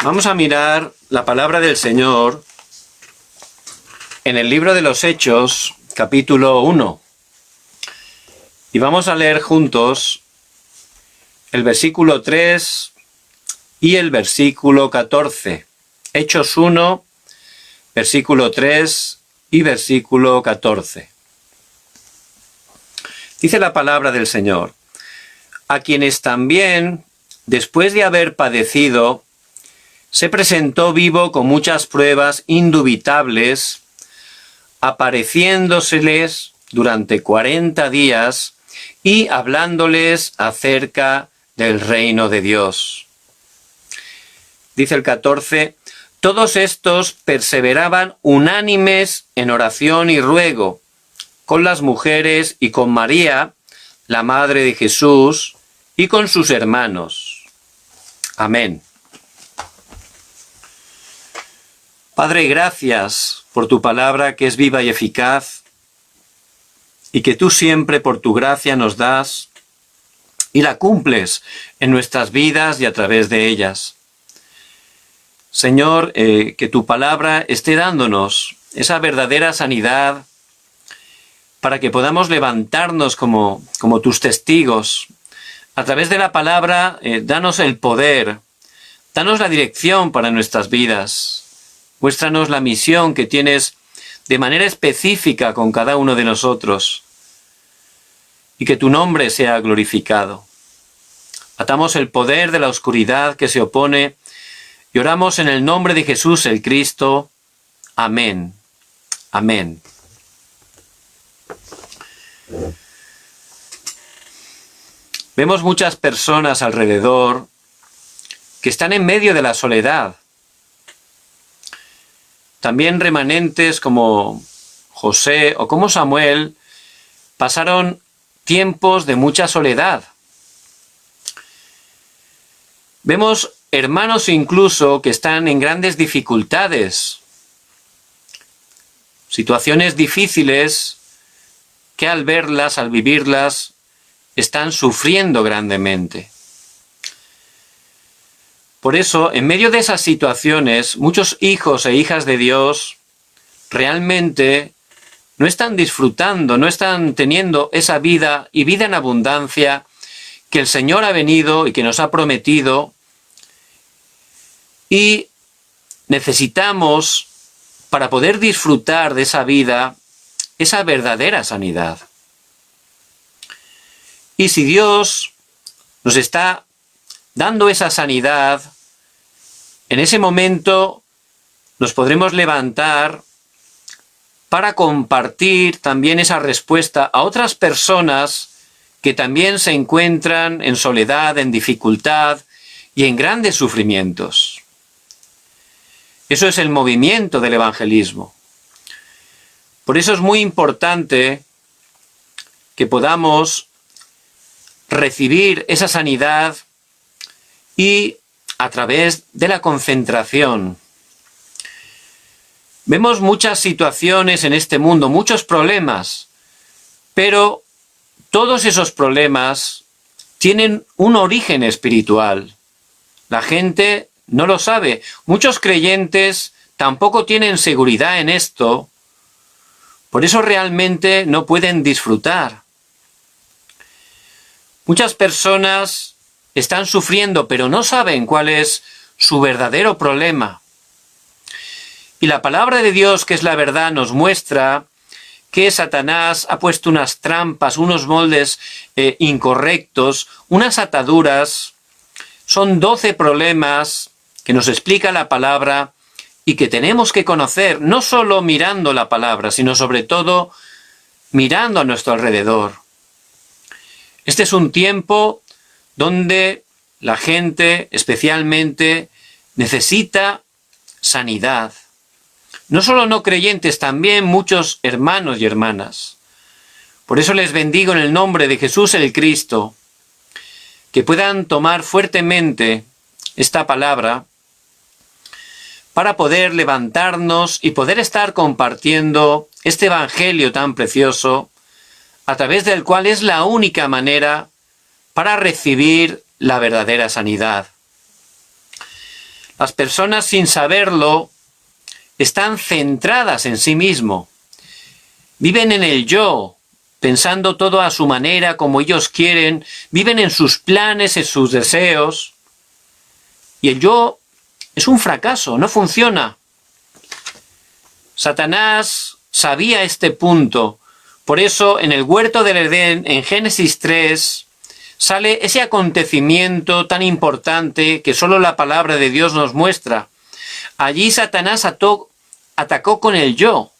Vamos a mirar la palabra del Señor en el libro de los Hechos, capítulo 1. Y vamos a leer juntos el versículo 3 y el versículo 14. Hechos 1, versículo 3 y versículo 14. Dice la palabra del Señor: a quienes también, después de haber padecido, se presentó vivo con muchas pruebas indubitables, apareciéndoseles durante 40 días y hablándoles acerca del reino de Dios. Dice el 14, todos estos perseveraban unánimes en oración y ruego, con las mujeres y con María, la madre de Jesús, y con sus hermanos. Amén. Padre, gracias por tu palabra que es viva y eficaz, y que tú siempre por tu gracia nos das y la cumples en nuestras vidas y a través de ellas. Señor, que tu palabra esté dándonos esa verdadera sanidad para que podamos levantarnos como tus testigos. A través de la palabra, danos el poder, danos la dirección para nuestras vidas. Muéstranos la misión que tienes de manera específica con cada uno de nosotros. Y que tu nombre sea glorificado. Atamos el poder de la oscuridad que se opone y oramos en el nombre de Jesús el Cristo. Amén. Amén. Vemos muchas personas alrededor que están en medio de la soledad. También remanentes como José o como Samuel pasaron tiempos de mucha soledad. Vemos hermanos incluso que están en grandes dificultades, situaciones difíciles que al verlas, al vivirlas, están sufriendo grandemente. Por eso, en medio de esas situaciones, muchos hijos e hijas de Dios realmente no están disfrutando, no están teniendo esa vida y vida en abundancia que el Señor ha venido y que nos ha prometido. Y necesitamos, para poder disfrutar de esa vida, esa verdadera sanidad. Y si Dios nos está dando esa sanidad, en ese momento nos podremos levantar para compartir también esa respuesta a otras personas que también se encuentran en soledad, en dificultad y en grandes sufrimientos. Eso es el movimiento del evangelismo. Por eso es muy importante que podamos recibir esa sanidad y a través de la concentración. Vemos muchas situaciones en este mundo, muchos problemas, pero todos esos problemas tienen un origen espiritual. La gente no lo sabe. Muchos creyentes tampoco tienen seguridad en esto, por eso realmente no pueden disfrutar. Muchas personas están sufriendo, pero no saben cuál es su verdadero problema. Y la palabra de Dios, que es la verdad, nos muestra que Satanás ha puesto unas trampas, unos moldes incorrectos, unas ataduras. Son 12 problemas que nos explica la palabra y que tenemos que conocer, no solo mirando la palabra, sino sobre todo mirando a nuestro alrededor. Este es un tiempo donde la gente, especialmente, necesita sanidad. No solo no creyentes, también muchos hermanos y hermanas. Por eso les bendigo en el nombre de Jesús el Cristo, que puedan tomar fuertemente esta palabra para poder levantarnos y poder estar compartiendo este evangelio tan precioso, a través del cual es la única manera para recibir la verdadera sanidad. Las personas, sin saberlo, están centradas en sí mismo. Viven en el yo, pensando todo a su manera, como ellos quieren. Viven en sus planes, en sus deseos. Y el yo es un fracaso, no funciona. Satanás sabía este punto. Por eso, en el huerto del Edén, en Génesis 3, sale ese acontecimiento tan importante que solo la palabra de Dios nos muestra. Allí Satanás atacó con el yo.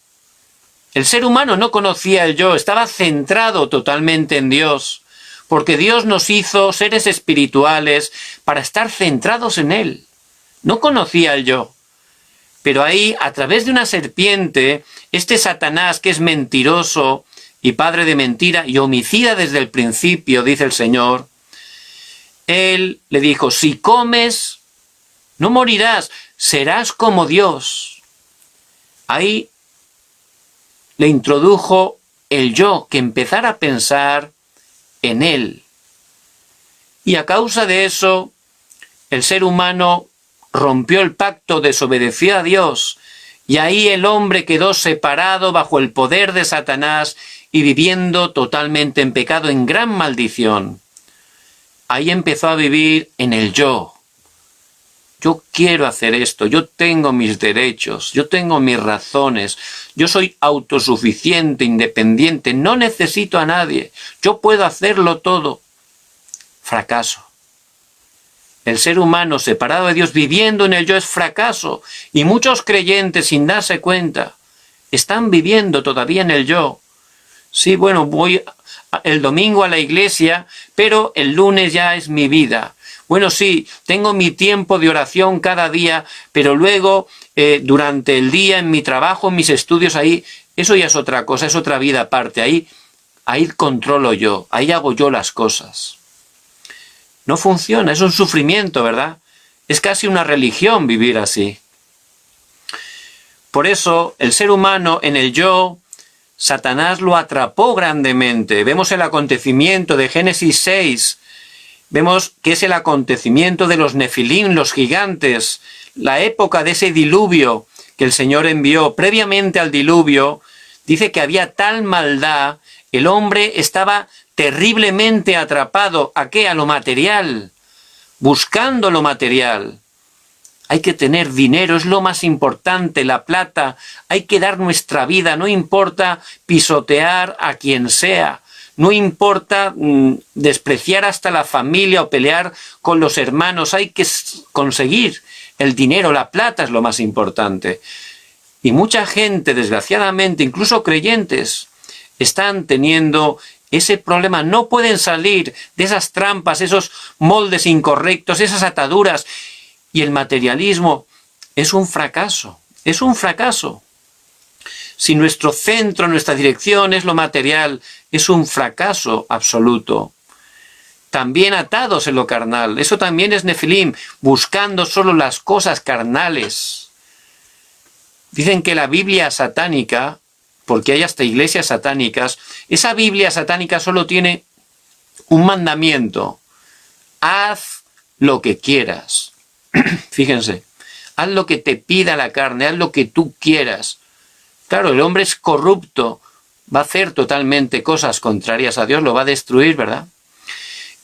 El ser humano no conocía el yo, estaba centrado totalmente en Dios, porque Dios nos hizo seres espirituales para estar centrados en Él. No conocía el yo. Pero ahí, a través de una serpiente, este Satanás, que es mentiroso y padre de mentira y homicida desde el principio, dice el Señor, él le dijo: si comes, no morirás, serás como Dios. Ahí le introdujo el yo, que empezara a pensar en él. Y a causa de eso, el ser humano rompió el pacto, desobedeció a Dios, y ahí el hombre quedó separado bajo el poder de Satanás y viviendo totalmente en pecado, en gran maldición. Ahí empezó a vivir en el yo. Yo quiero hacer esto, yo tengo mis derechos, yo tengo mis razones, yo soy autosuficiente, independiente, no necesito a nadie, yo puedo hacerlo todo. Fracaso. El ser humano separado de Dios, viviendo en el yo, es fracaso. Y muchos creyentes, sin darse cuenta, están viviendo todavía en el yo. Sí, bueno, voy el domingo a la iglesia, pero el lunes ya es mi vida. Bueno, sí, tengo mi tiempo de oración cada día, pero luego, durante el día, en mi trabajo, en mis estudios, ahí, eso ya es otra cosa, es otra vida aparte. Ahí controlo yo, ahí hago yo las cosas. No funciona, es un sufrimiento, ¿verdad? Es casi una religión vivir así. Por eso, el ser humano en el yo, Satanás lo atrapó grandemente. Vemos el acontecimiento de Génesis 6. Vemos que es el acontecimiento de los Nefilim, los gigantes, la época de ese diluvio que el Señor envió. Previamente al diluvio, dice que había tal maldad, el hombre estaba terriblemente atrapado. ¿A qué? A lo material, buscando lo material. Hay que tener dinero, es lo más importante, la plata. Hay que dar nuestra vida, no importa pisotear a quien sea. No importa despreciar hasta la familia o pelear con los hermanos. Hay que conseguir el dinero, la plata es lo más importante. Y mucha gente, desgraciadamente, incluso creyentes, están teniendo ese problema. No pueden salir de esas trampas, esos moldes incorrectos, esas ataduras. Y el materialismo es un fracaso, es un fracaso. Si nuestro centro, nuestra dirección es lo material, es un fracaso absoluto. También atados en lo carnal, eso también es Nefilim, buscando solo las cosas carnales. Dicen que la Biblia satánica, porque hay hasta iglesias satánicas, esa Biblia satánica solo tiene un mandamiento: haz lo que quieras. Fíjense, haz lo que te pida la carne, haz lo que tú quieras. Claro, el hombre es corrupto, va a hacer totalmente cosas contrarias a Dios, lo va a destruir, ¿verdad?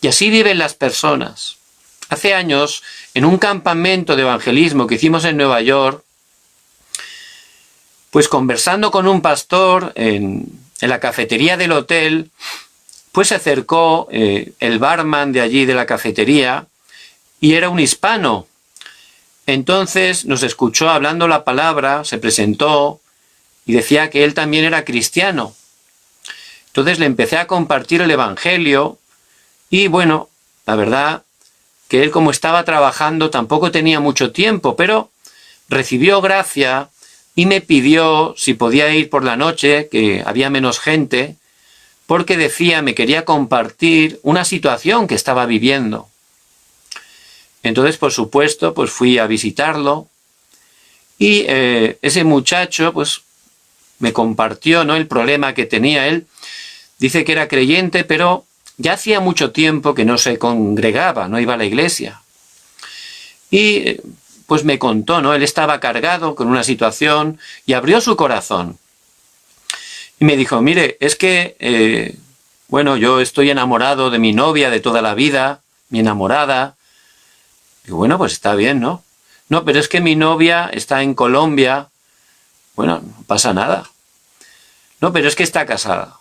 Y así viven las personas. Hace años, en un campamento de evangelismo que hicimos en Nueva York, pues conversando con un pastor en la cafetería del hotel, pues se acercó el barman de allí de la cafetería y era un hispano. Entonces nos escuchó hablando la palabra, se presentó y decía que él también era cristiano. Entonces le empecé a compartir el evangelio y bueno, la verdad que él, como estaba trabajando, tampoco tenía mucho tiempo, pero recibió gracia y me pidió si podía ir por la noche, que había menos gente, porque decía, me quería compartir una situación que estaba viviendo. Entonces, por supuesto, pues fui a visitarlo y ese muchacho pues me compartió, ¿no?, el problema que tenía él. Dice que era creyente, pero ya hacía mucho tiempo que no se congregaba, no iba a la iglesia. Y pues me contó, ¿no? Él estaba cargado con una situación y abrió su corazón. Y me dijo, mire, es que, bueno, yo estoy enamorado de mi novia de toda la vida, mi enamorada. Digo, bueno, pues está bien, ¿no? No, pero es que mi novia está en Colombia. Bueno, no pasa nada. No, pero es que está casada.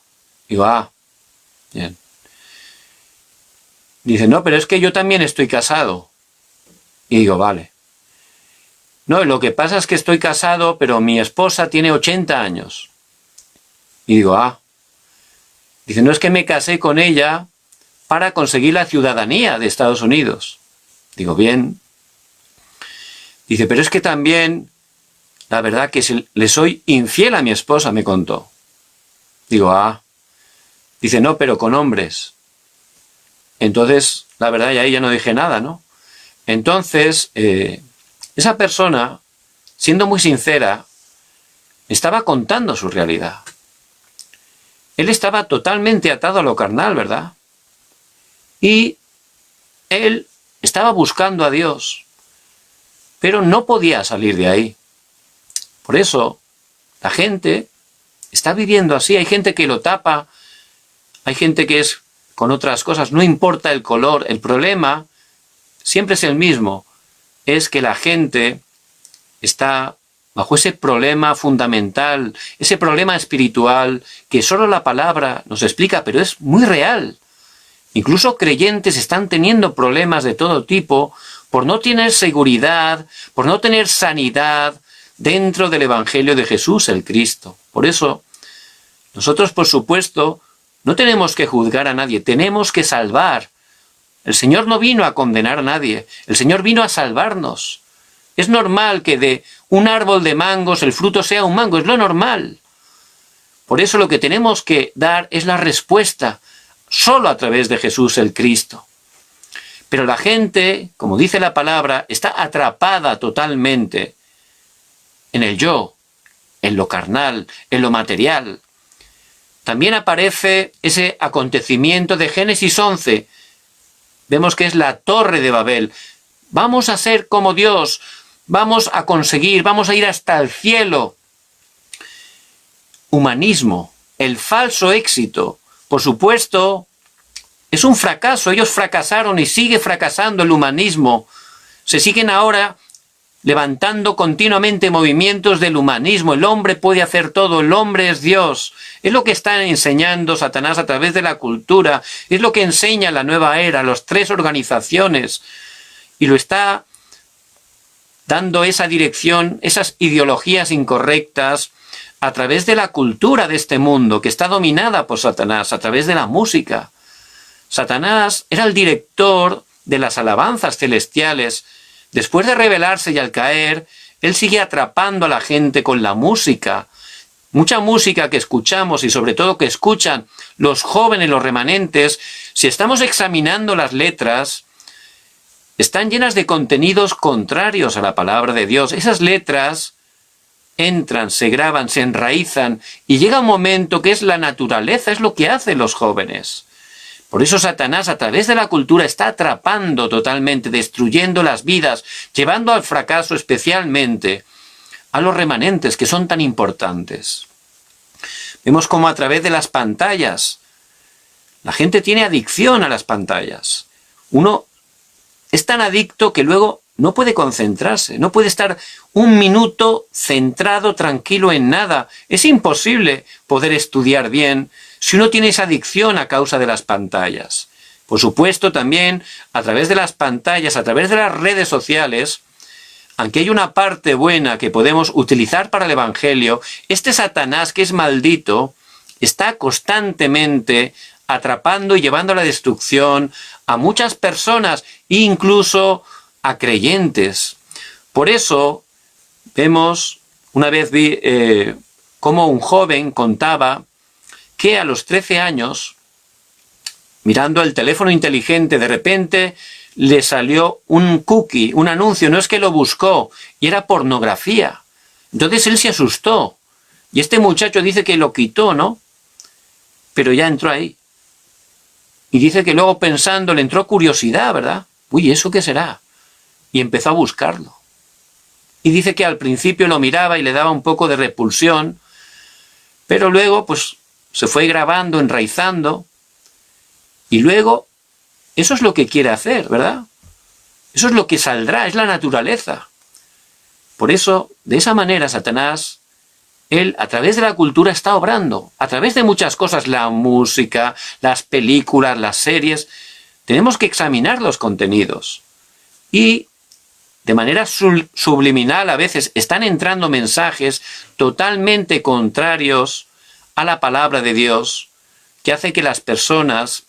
Digo, ah, bien. Dice, no, pero es que yo también estoy casado. Y digo, vale. No, lo que pasa es que estoy casado, pero mi esposa tiene 80 años. Y digo, ah. Dice, no, es que me casé con ella para conseguir la ciudadanía de Estados Unidos. Digo, bien. Dice, pero es que también, la verdad que le soy infiel a mi esposa, me contó. Digo, ah. Dice, no, pero con hombres. Entonces, la verdad, y ahí ya no dije nada, ¿no? Entonces, esa persona, siendo muy sincera, estaba contando su realidad. Él estaba totalmente atado a lo carnal, ¿verdad? Y él estaba buscando a Dios, pero no podía salir de ahí. Por eso, la gente está viviendo así. Hay gente que lo tapa, hay gente que es con otras cosas, no importa el color. El problema siempre es el mismo, es que la gente está bajo ese problema fundamental, ese problema espiritual que solo la palabra nos explica, pero es muy real. Incluso creyentes están teniendo problemas de todo tipo por no tener seguridad, por no tener sanidad dentro del Evangelio de Jesús, el Cristo. Por eso, nosotros, por supuesto, no tenemos que juzgar a nadie, tenemos que salvar. El Señor no vino a condenar a nadie, el Señor vino a salvarnos. Es normal que de un árbol de mangos el fruto sea un mango, es lo normal. Por eso lo que tenemos que dar es la respuesta, solo a través de Jesús el Cristo. Pero la gente, como dice la palabra, está atrapada totalmente en el yo, en lo carnal, en lo material. También aparece ese acontecimiento de Génesis 11. Vemos que es la Torre de Babel. Vamos a ser como Dios, vamos a conseguir, vamos a ir hasta el cielo. Humanismo, el falso éxito, por supuesto, es un fracaso. Ellos fracasaron y sigue fracasando el humanismo. Se siguen ahora levantando continuamente movimientos del humanismo. El hombre puede hacer todo, el hombre es Dios. Es lo que está enseñando Satanás a través de la cultura, es lo que enseña la nueva era, las tres organizaciones, y lo está dando esa dirección, esas ideologías incorrectas, a través de la cultura de este mundo, que está dominada por Satanás, a través de la música. Satanás era el director de las alabanzas celestiales. Después de rebelarse y al caer, él sigue atrapando a la gente con la música. Mucha música que escuchamos y sobre todo que escuchan los jóvenes, los remanentes, si estamos examinando las letras, están llenas de contenidos contrarios a la palabra de Dios. Esas letras entran, se graban, se enraizan y llega un momento que es la naturaleza, es lo que hacen los jóvenes. Por eso Satanás a través de la cultura está atrapando totalmente, destruyendo las vidas, llevando al fracaso especialmente a los remanentes que son tan importantes. Vemos cómo a través de las pantallas, la gente tiene adicción a las pantallas. Uno es tan adicto que luego no puede concentrarse, no puede estar un minuto centrado, tranquilo en nada. Es imposible poder estudiar bien si uno tiene esa adicción a causa de las pantallas. Por supuesto, también a través de las pantallas, a través de las redes sociales, aunque hay una parte buena que podemos utilizar para el Evangelio, este Satanás, que es maldito, está constantemente atrapando y llevando a la destrucción a muchas personas, incluso a creyentes. Por eso, vemos, una vez vi cómo un joven contaba que a los 13 años, mirando el teléfono inteligente, de repente le salió un cookie, un anuncio, no es que lo buscó, y era pornografía. Entonces él se asustó, y este muchacho dice que lo quitó, ¿no? Pero ya entró ahí. Y dice que luego pensando le entró curiosidad, ¿verdad? Uy, ¿eso qué será? Y empezó a buscarlo. Y dice que al principio lo miraba y le daba un poco de repulsión, pero luego pues se fue grabando, enraizando, y luego eso es lo que quiere hacer, ¿verdad? Eso es lo que saldrá, es la naturaleza. Por eso, de esa manera, Satanás, él a través de la cultura está obrando, a través de muchas cosas, la música, las películas, las series. Tenemos que examinar los contenidos. Y de manera subliminal a veces están entrando mensajes totalmente contrarios a la palabra de Dios, que hace que las personas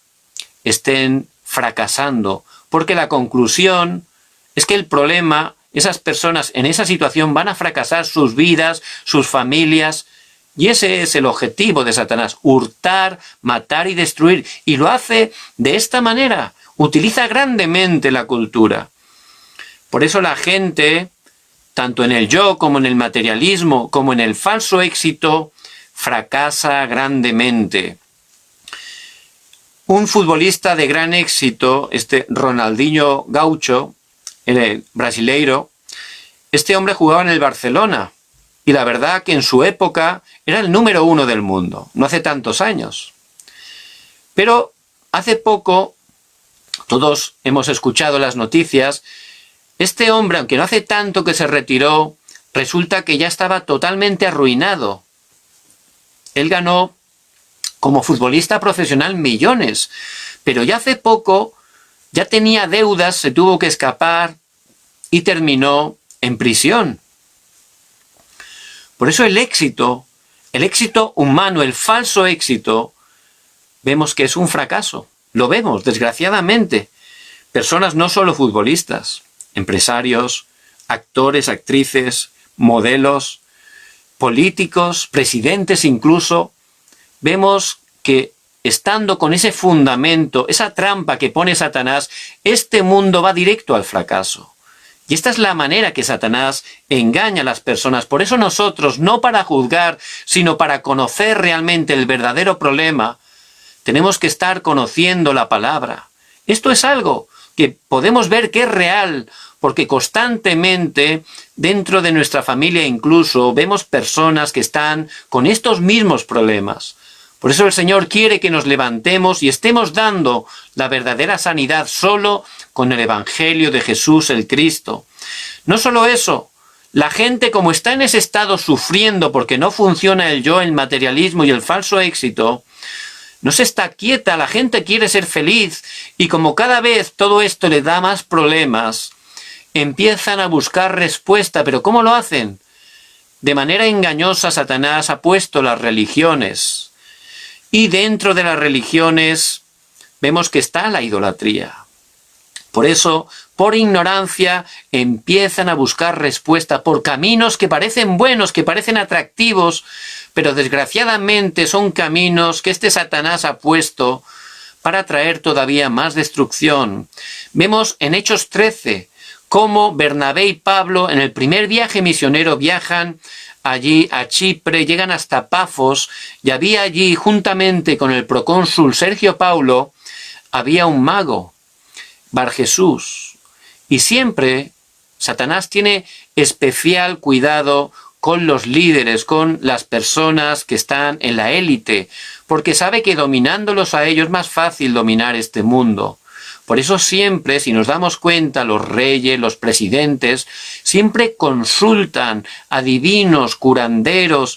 estén fracasando, porque la conclusión es que el problema, esas personas en esa situación van a fracasar sus vidas, sus familias, y ese es el objetivo de Satanás: hurtar, matar y destruir, y lo hace de esta manera, utiliza grandemente la cultura. Por eso la gente, tanto en el yo como en el materialismo, como en el falso éxito, fracasa grandemente. Un futbolista de gran éxito, Ronaldinho Gaucho, el brasileiro, este hombre jugaba en el Barcelona, y la verdad que en su época era el número 1 del mundo, no hace tantos años. Pero hace poco, todos hemos escuchado las noticias, este hombre, aunque no hace tanto que se retiró, resulta que ya estaba totalmente arruinado. Él ganó como futbolista profesional millones, pero ya hace poco ya tenía deudas, se tuvo que escapar y terminó en prisión. Por eso el éxito humano, el falso éxito, vemos que es un fracaso. Lo vemos, desgraciadamente. Personas no solo futbolistas, empresarios, actores, actrices, modelos, políticos, presidentes incluso, vemos que estando con ese fundamento, esa trampa que pone Satanás, este mundo va directo al fracaso. Y esta es la manera que Satanás engaña a las personas. Por eso nosotros, no para juzgar, sino para conocer realmente el verdadero problema, tenemos que estar conociendo la palabra. Esto es algo que podemos ver que es real, porque constantemente dentro de nuestra familia incluso vemos personas que están con estos mismos problemas. Por eso el Señor quiere que nos levantemos y estemos dando la verdadera sanidad solo con el Evangelio de Jesús el Cristo. No solo eso, la gente, como está en ese estado sufriendo porque no funciona el yo, el materialismo y el falso éxito, no se está quieta, la gente quiere ser feliz, y como cada vez todo esto le da más problemas, empiezan a buscar respuesta. ¿Pero cómo lo hacen? De manera engañosa, Satanás ha puesto las religiones. Y dentro de las religiones vemos que está la idolatría. Por eso, por ignorancia, empiezan a buscar respuesta por caminos que parecen buenos, que parecen atractivos, pero desgraciadamente son caminos que Satanás ha puesto para traer todavía más destrucción. Vemos en Hechos 13 cómo Bernabé y Pablo en el primer viaje misionero viajan allí a Chipre, llegan hasta Pafos, y había allí, juntamente con el procónsul Sergio Paulo, había un mago, Barjesús. Y siempre Satanás tiene especial cuidado con los líderes, con las personas que están en la élite, porque sabe que dominándolos a ellos es más fácil dominar este mundo. Por eso siempre, si nos damos cuenta, los reyes, los presidentes, siempre consultan a divinos, curanderos.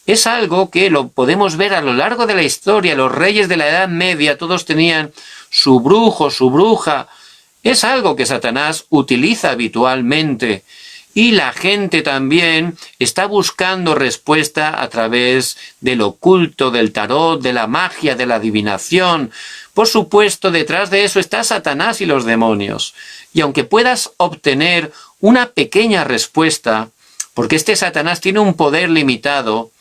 Es algo que lo podemos ver a lo largo de la historia. Los reyes de la Edad Media, todos tenían su brujo, su bruja. Es algo que Satanás utiliza habitualmente. Y la gente también está buscando respuesta a través del oculto, del tarot, de la magia, de la adivinación. Por supuesto, detrás de eso está Satanás y los demonios. Y aunque puedas obtener una pequeña respuesta, porque Satanás tiene un poder limitado,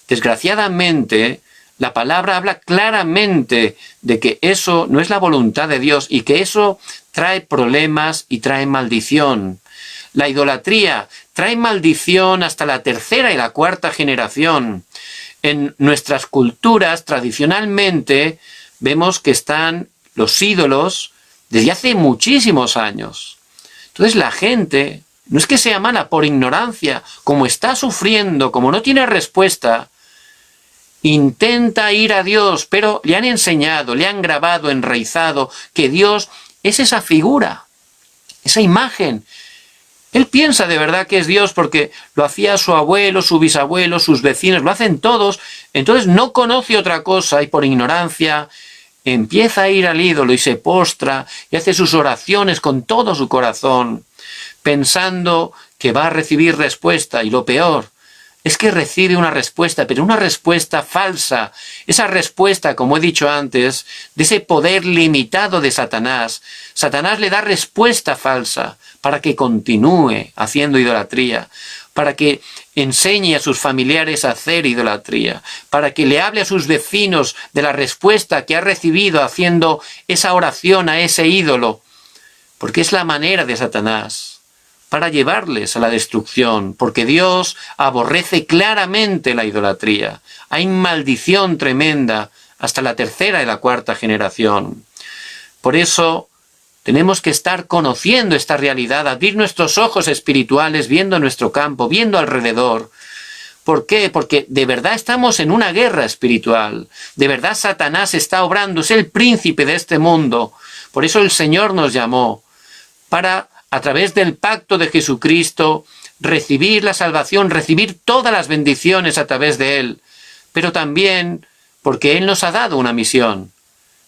desgraciadamente, la palabra habla claramente de que eso no es la voluntad de Dios y que eso trae problemas y trae maldición. La idolatría trae maldición hasta la tercera y la cuarta generación. En nuestras culturas, tradicionalmente, vemos que están los ídolos desde hace muchísimos años. Entonces la gente, no es que sea mala, por ignorancia, como está sufriendo, como no tiene respuesta, intenta ir a Dios, pero le han enseñado, le han grabado, enraizado, que Dios es esa figura, esa imagen. Él piensa de verdad que es Dios porque lo hacía su abuelo, su bisabuelo, sus vecinos, lo hacen todos, entonces no conoce otra cosa y por ignorancia empieza a ir al ídolo y se postra y hace sus oraciones con todo su corazón, pensando que va a recibir respuesta, y lo peor es que recibe una respuesta, pero una respuesta falsa. Esa respuesta, como he dicho antes, de ese poder limitado de Satanás. Satanás le da respuesta falsa para que continúe haciendo idolatría, para que enseñe a sus familiares a hacer idolatría, para que le hable a sus vecinos de la respuesta que ha recibido haciendo esa oración a ese ídolo, porque es la manera de Satanás para llevarles a la destrucción, porque Dios aborrece claramente la idolatría. Hay maldición tremenda hasta la tercera y la cuarta generación. Por eso tenemos que estar conociendo esta realidad, abrir nuestros ojos espirituales, viendo nuestro campo, viendo alrededor. ¿Por qué? Porque de verdad estamos en una guerra espiritual. De verdad Satanás está obrando, es el príncipe de este mundo. Por eso el Señor nos llamó para, a través del pacto de Jesucristo, recibir la salvación, recibir todas las bendiciones a través de Él, pero también porque Él nos ha dado una misión: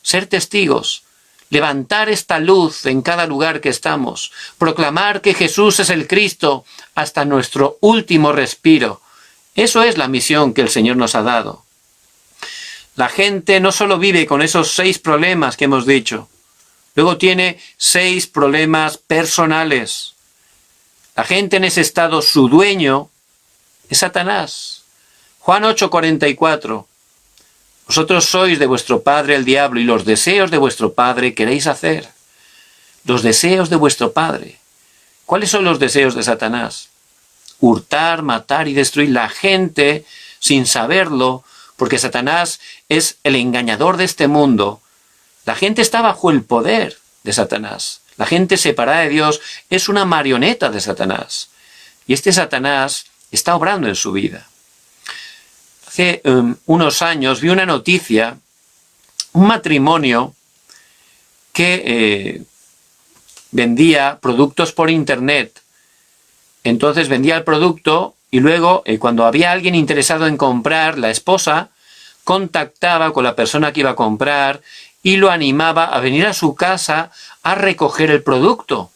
ser testigos, levantar esta luz en cada lugar que estamos, proclamar que Jesús es el Cristo hasta nuestro último respiro. Eso es la misión que el Señor nos ha dado. La gente no solo vive con esos 6 problemas que hemos dicho, luego tiene 6 problemas personales. La gente en ese estado, su dueño es Satanás. Juan 8:44. Vosotros sois de vuestro padre el diablo y los deseos de vuestro padre queréis hacer. Los deseos de vuestro padre. ¿Cuáles son los deseos de Satanás? Hurtar, matar y destruir. La gente, sin saberlo, porque Satanás es el engañador de este mundo, la gente está bajo el poder de Satanás. La gente separada de Dios es una marioneta de Satanás. Y este Satanás está obrando en su vida. Hace unos años vi una noticia, un matrimonio que vendía productos por internet. Entonces vendía el producto y luego, cuando había alguien interesado en comprar, la esposa contactaba con la persona que iba a comprar y lo animaba a venir a su casa a recoger el producto.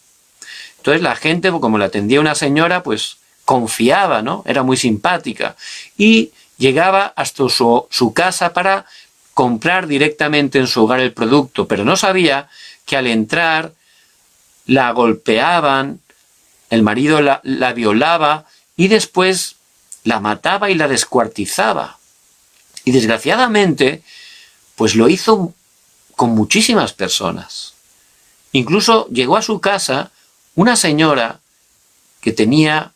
Entonces la gente, como la atendía una señora, pues confiaba, ¿no? Era muy simpática. Y llegaba hasta su casa para comprar directamente en su hogar el producto, pero no sabía que al entrar la golpeaban, el marido la violaba y después la mataba y la descuartizaba. Y desgraciadamente, pues lo hizo con muchísimas personas. Incluso llegó a su casa una señora que tenía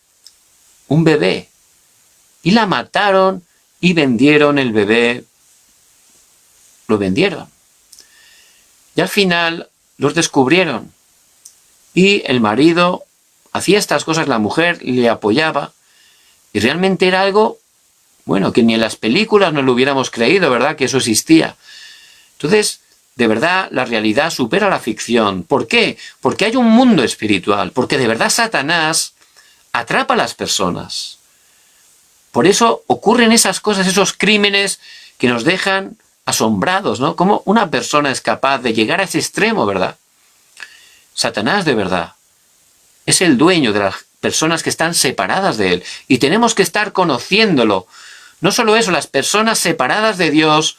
un bebé y la mataron y vendieron el bebé. Lo vendieron. Y al final los descubrieron. Y el marido hacía estas cosas, la mujer le apoyaba. Y realmente era algo, bueno, que ni en las películas nos lo hubiéramos creído, ¿verdad?, que eso existía. Entonces, de verdad, la realidad supera la ficción. ¿Por qué? Porque hay un mundo espiritual. Porque de verdad Satanás atrapa a las personas. Por eso ocurren esas cosas, esos crímenes que nos dejan asombrados, ¿no? ¿Cómo una persona es capaz de llegar a ese extremo, verdad? Satanás, de verdad, es el dueño de las personas que están separadas de él. Y tenemos que estar conociéndolo. No solo eso, las personas separadas de Dios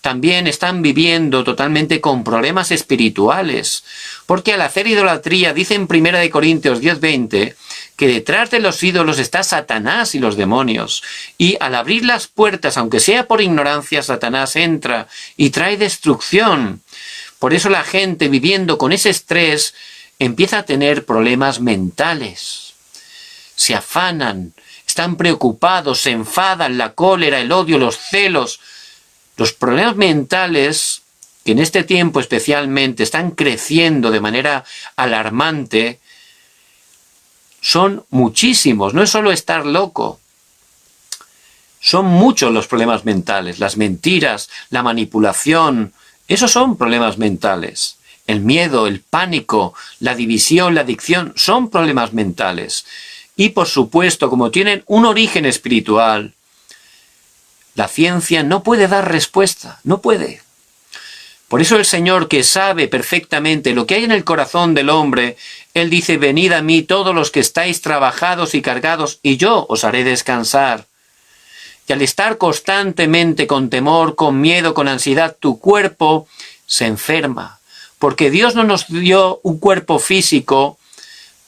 también están viviendo totalmente con problemas espirituales. Porque al hacer idolatría, dice en 1 Corintios 10:20, que detrás de los ídolos está Satanás y los demonios. Y al abrir las puertas, aunque sea por ignorancia, Satanás entra y trae destrucción. Por eso la gente viviendo con ese estrés empieza a tener problemas mentales. Se afanan, están preocupados, se enfadan, la cólera, el odio, los celos. Los problemas mentales, que en este tiempo especialmente están creciendo de manera alarmante, son muchísimos, no es solo estar loco. Son muchos los problemas mentales, las mentiras, la manipulación, esos son problemas mentales. El miedo, el pánico, la división, la adicción, son problemas mentales. Y por supuesto, como tienen un origen espiritual, la ciencia no puede dar respuesta, no puede. Por eso el Señor, que sabe perfectamente lo que hay en el corazón del hombre, Él dice: venid a mí todos los que estáis trabajados y cargados, y yo os haré descansar. Y al estar constantemente con temor, con miedo, con ansiedad, tu cuerpo se enferma. Porque Dios no nos dio un cuerpo físico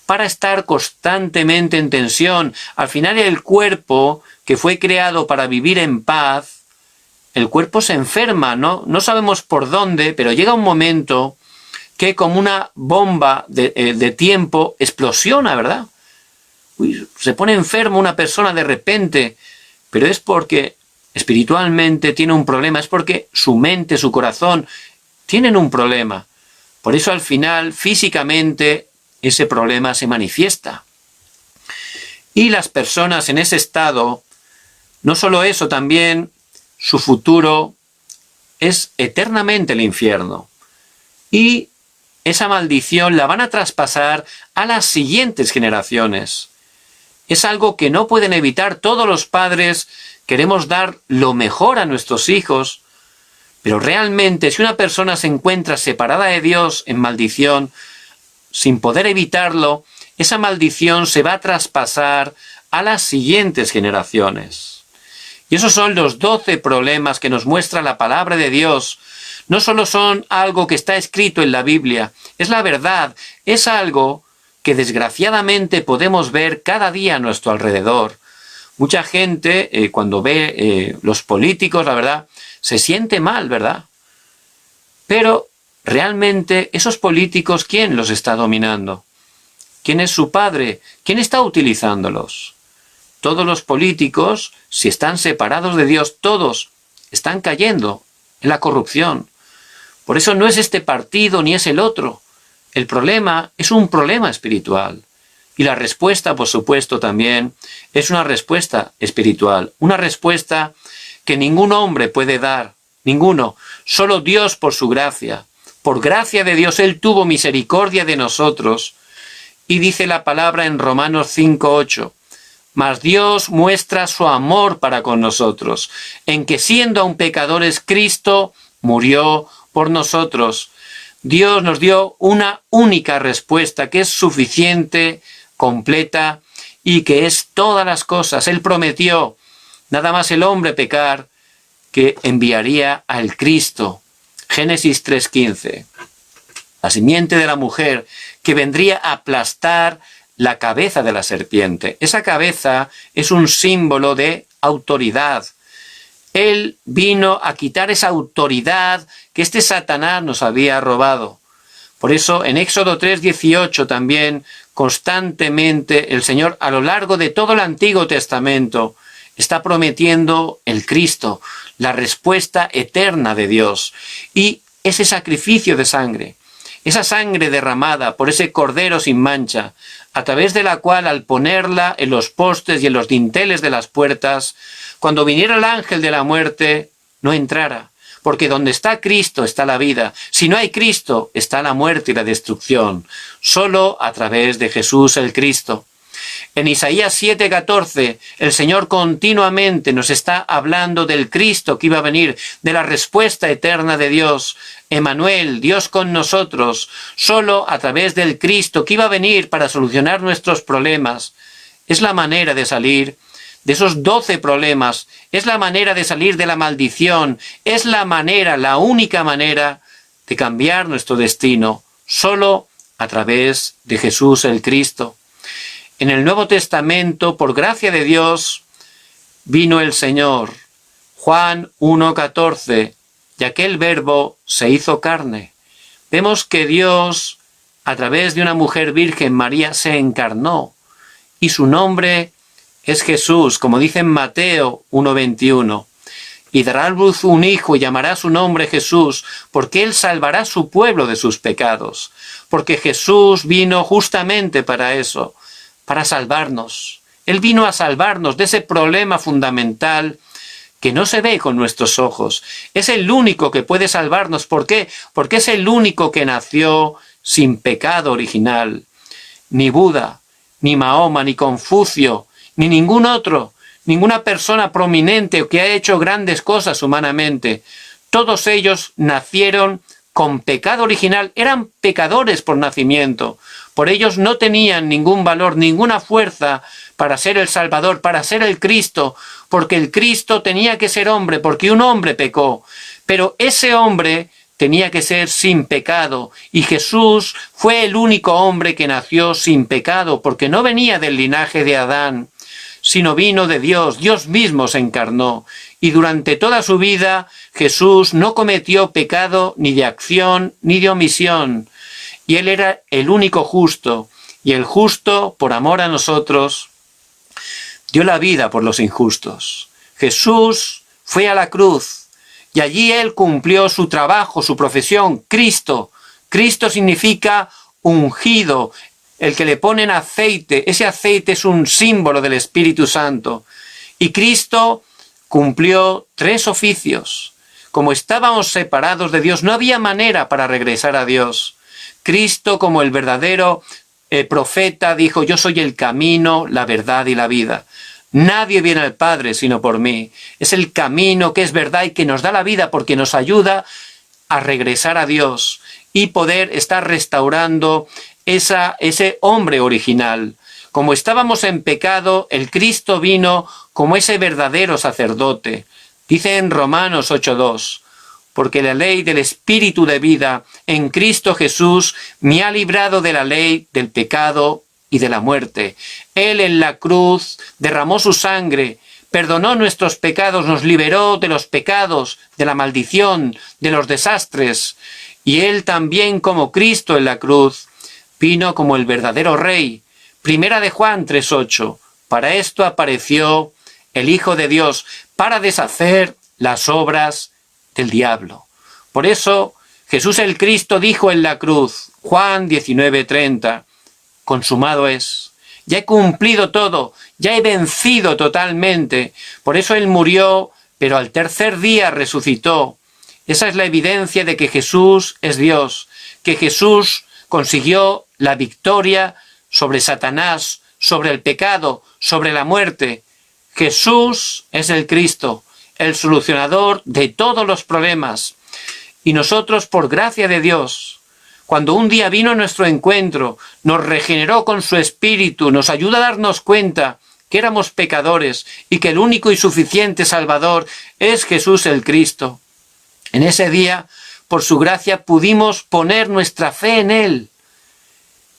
para estar constantemente en tensión. Al final el cuerpo, que fue creado para vivir en paz, el cuerpo se enferma, ¿no? No sabemos por dónde, pero llega un momento que como una bomba de tiempo explosiona, ¿verdad? Uy, se pone enfermo una persona de repente, pero es porque espiritualmente tiene un problema, es porque su mente, su corazón tienen un problema. Por eso al final, físicamente, ese problema se manifiesta. Y las personas en ese estado, no solo eso, también su futuro es eternamente el infierno. Y esa maldición la van a traspasar a las siguientes generaciones. Es algo que no pueden evitar. Todos los padres queremos dar lo mejor a nuestros hijos, pero realmente si una persona se encuentra separada de Dios en maldición, sin poder evitarlo, esa maldición se va a traspasar a las siguientes generaciones. Y esos son los 12 problemas que nos muestra la palabra de Dios. No solo son algo que está escrito en la Biblia, es la verdad, es algo que desgraciadamente podemos ver cada día a nuestro alrededor. Mucha gente, cuando ve los políticos, la verdad, se siente mal, ¿verdad? Pero realmente esos políticos, ¿quién los está dominando? ¿Quién es su padre? ¿Quién está utilizándolos? Todos los políticos, si están separados de Dios, todos están cayendo en la corrupción. Por eso no es este partido ni es el otro. El problema es un problema espiritual. Y la respuesta, por supuesto, también es una respuesta espiritual. Una respuesta que ningún hombre puede dar. Ninguno. Solo Dios por su gracia. Por gracia de Dios, Él tuvo misericordia de nosotros. Y dice la palabra en Romanos 5:8. Mas Dios muestra su amor para con nosotros, en que siendo aún pecadores, Cristo murió por nosotros. Dios nos dio una única respuesta que es suficiente, completa y que es todas las cosas. Él prometió, nada más el hombre pecar, que enviaría al Cristo. Génesis 3:15. La simiente de la mujer que vendría a aplastar la cabeza de la serpiente. Esa cabeza es un símbolo de autoridad. Él vino a quitar esa autoridad que este Satanás nos había robado. Por eso en Éxodo 3:18 también constantemente el Señor a lo largo de todo el Antiguo Testamento está prometiendo el Cristo, la respuesta eterna de Dios y ese sacrificio de sangre. Esa sangre derramada por ese cordero sin mancha, a través de la cual al ponerla en los postes y en los dinteles de las puertas, cuando viniera el ángel de la muerte, no entrara. Porque donde está Cristo está la vida. Si no hay Cristo, está la muerte y la destrucción. Solo a través de Jesús el Cristo. En Isaías 7:14, el Señor continuamente nos está hablando del Cristo que iba a venir, de la respuesta eterna de Dios. Emmanuel, Dios con nosotros, solo a través del Cristo que iba a venir para solucionar nuestros problemas. Es la manera de salir de esos 12 problemas, es la manera de salir de la maldición, es la manera, la única manera de cambiar nuestro destino, solo a través de Jesús el Cristo. En el Nuevo Testamento, por gracia de Dios, vino el Señor. Juan 1:14, y aquel verbo se hizo carne. Vemos que Dios, a través de una mujer virgen, María, se encarnó. Y su nombre es Jesús, como dice en Mateo 1:21. Y dará a luz un hijo y llamará su nombre Jesús, porque él salvará a su pueblo de sus pecados. Porque Jesús vino justamente para eso, para salvarnos. Él vino a salvarnos de ese problema fundamental que no se ve con nuestros ojos. Es el único que puede salvarnos. ¿Por qué? Porque es el único que nació sin pecado original. Ni Buda, ni Mahoma, ni Confucio, ni ningún otro, ninguna persona prominente que ha hecho grandes cosas humanamente. Todos ellos nacieron con pecado original, eran pecadores por nacimiento. Por ellos no tenían ningún valor, ninguna fuerza para ser el Salvador, para ser el Cristo, porque el Cristo tenía que ser hombre, porque un hombre pecó. Pero ese hombre tenía que ser sin pecado, y Jesús fue el único hombre que nació sin pecado, porque no venía del linaje de Adán, sino vino de Dios. Dios mismo se encarnó, y durante toda su vida Jesús no cometió pecado ni de acción ni de omisión, y Él era el único justo, y el justo, por amor a nosotros, dio la vida por los injustos. Jesús fue a la cruz, y allí Él cumplió su trabajo, su profesión, Cristo. Cristo significa ungido, el que le ponen aceite. Ese aceite es un símbolo del Espíritu Santo. Y Cristo cumplió 3 oficios. Como estábamos separados de Dios, no había manera para regresar a Dios. Cristo, como el verdadero profeta, dijo: yo soy el camino, la verdad y la vida. Nadie viene al Padre sino por mí. Es el camino que es verdad y que nos da la vida, porque nos ayuda a regresar a Dios y poder estar restaurando ese hombre original. Como estábamos en pecado, el Cristo vino como ese verdadero sacerdote. Dice en Romanos 8:2, porque la ley del Espíritu de vida en Cristo Jesús me ha librado de la ley del pecado y de la muerte. Él en la cruz derramó su sangre, perdonó nuestros pecados, nos liberó de los pecados, de la maldición, de los desastres. Y Él también, como Cristo en la cruz, vino como el verdadero Rey. Primera de Juan 3:8. Para esto apareció el Hijo de Dios, para deshacer las obras del diablo. Por eso Jesús el Cristo dijo en la cruz, Juan 19:30, consumado es. Ya he cumplido todo, ya he vencido totalmente. Por eso Él murió, pero al tercer día resucitó. Esa es la evidencia de que Jesús es Dios, que Jesús consiguió la victoria sobre Satanás, sobre el pecado, sobre la muerte. Jesús es el Cristo, el solucionador de todos los problemas. Y nosotros, por gracia de Dios, cuando un día vino a nuestro encuentro, nos regeneró con su Espíritu, nos ayuda a darnos cuenta que éramos pecadores y que el único y suficiente Salvador es Jesús el Cristo. En ese día, por su gracia, pudimos poner nuestra fe en Él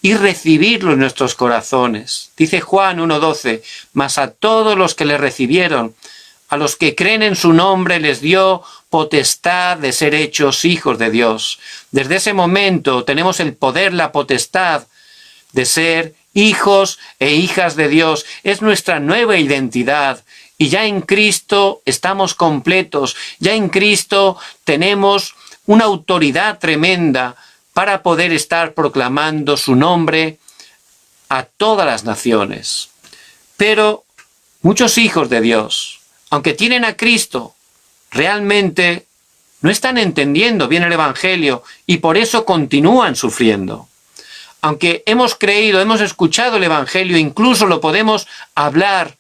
y recibirlo en nuestros corazones. Dice Juan 1:12, mas a todos los que le recibieron, a los que creen en su nombre, les dio potestad de ser hechos hijos de Dios. Desde ese momento tenemos el poder, la potestad de ser hijos e hijas de Dios. Es nuestra nueva identidad. Y ya en Cristo estamos completos. Ya en Cristo tenemos una autoridad tremenda para poder estar proclamando su nombre a todas las naciones. Pero muchos hijos de Dios, aunque tienen a Cristo, realmente no están entendiendo bien el Evangelio y por eso continúan sufriendo. Aunque hemos creído, hemos escuchado el Evangelio, incluso lo podemos hablar,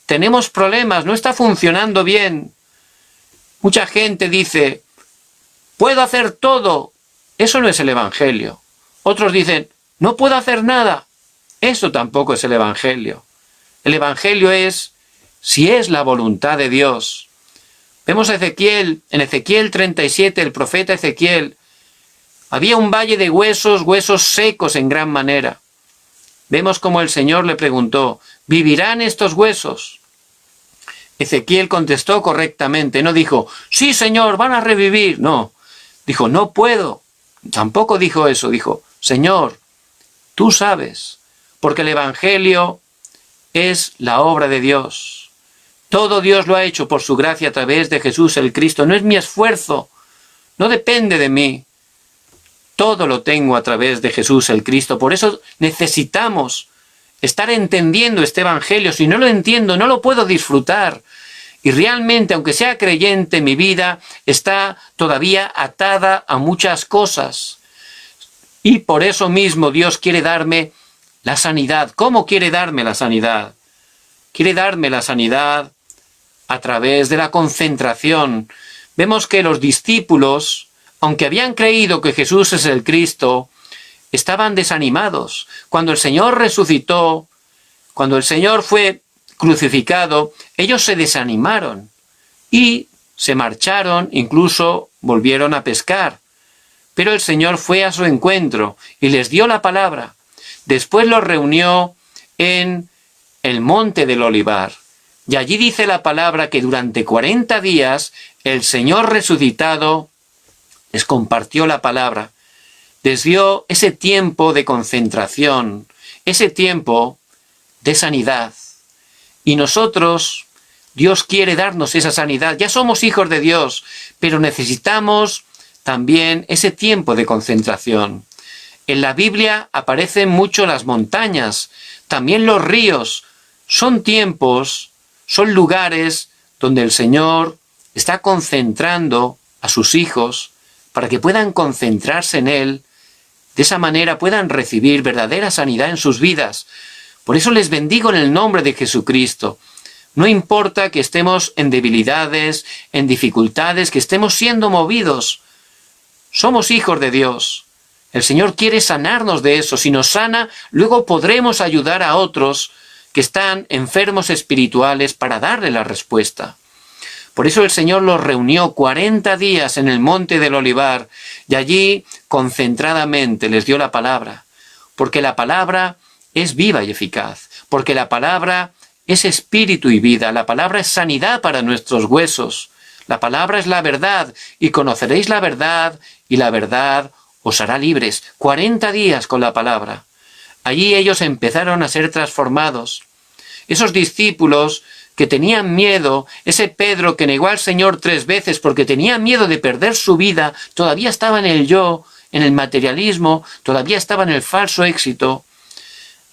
tenemos problemas, no está funcionando bien. Mucha gente dice, puedo hacer todo. Eso no es el Evangelio. Otros dicen, no puedo hacer nada. Eso tampoco es el Evangelio. El Evangelio es, si es la voluntad de Dios. Vemos a Ezequiel, en Ezequiel 37, el profeta Ezequiel, había un valle de huesos, huesos secos en gran manera. Vemos como el Señor le preguntó, ¿vivirán estos huesos? Ezequiel contestó correctamente, no dijo, sí Señor, van a revivir. No, dijo, no puedo. Tampoco dijo eso, dijo, Señor, tú sabes, porque el Evangelio es la obra de Dios. Todo Dios lo ha hecho por su gracia a través de Jesús el Cristo. No es mi esfuerzo, no depende de mí. Todo lo tengo a través de Jesús el Cristo. Por eso necesitamos estar entendiendo este evangelio. Si no lo entiendo, no lo puedo disfrutar. Y realmente, aunque sea creyente, mi vida está todavía atada a muchas cosas. Y por eso mismo Dios quiere darme la sanidad. ¿Cómo quiere darme la sanidad? Quiere darme la sanidad a través de la concentración. Vemos que los discípulos, aunque habían creído que Jesús es el Cristo, estaban desanimados. Cuando el Señor resucitó, cuando el Señor fue crucificado, ellos se desanimaron y se marcharon, incluso volvieron a pescar. Pero el Señor fue a su encuentro y les dio la palabra. Después los reunió en el monte del Olivar. Y allí dice la palabra que durante 40 días el Señor resucitado les compartió la palabra. Les dio ese tiempo de concentración, ese tiempo de sanidad. Y nosotros, Dios quiere darnos esa sanidad. Ya somos hijos de Dios, pero necesitamos también ese tiempo de concentración. En la Biblia aparecen mucho las montañas, también los ríos. Son tiempos, son lugares donde el Señor está concentrando a sus hijos para que puedan concentrarse en Él. De esa manera puedan recibir verdadera sanidad en sus vidas. Por eso les bendigo en el nombre de Jesucristo. No importa que estemos en debilidades, en dificultades, que estemos siendo movidos. Somos hijos de Dios. El Señor quiere sanarnos de eso. Si nos sana, luego podremos ayudar a otros que están enfermos espirituales para darle la respuesta. Por eso el Señor los reunió 40 días en el monte del Olivar y allí concentradamente les dio la palabra. Porque la palabra es viva y eficaz, porque la palabra es espíritu y vida, la palabra es sanidad para nuestros huesos, la palabra es la verdad, y conoceréis la verdad, y la verdad os hará libres. 40 días con la palabra. Allí ellos empezaron a ser transformados. Esos discípulos que tenían miedo, ese Pedro que negó al Señor 3 veces porque tenía miedo de perder su vida, todavía estaba en el yo, en el materialismo, todavía estaba en el falso éxito.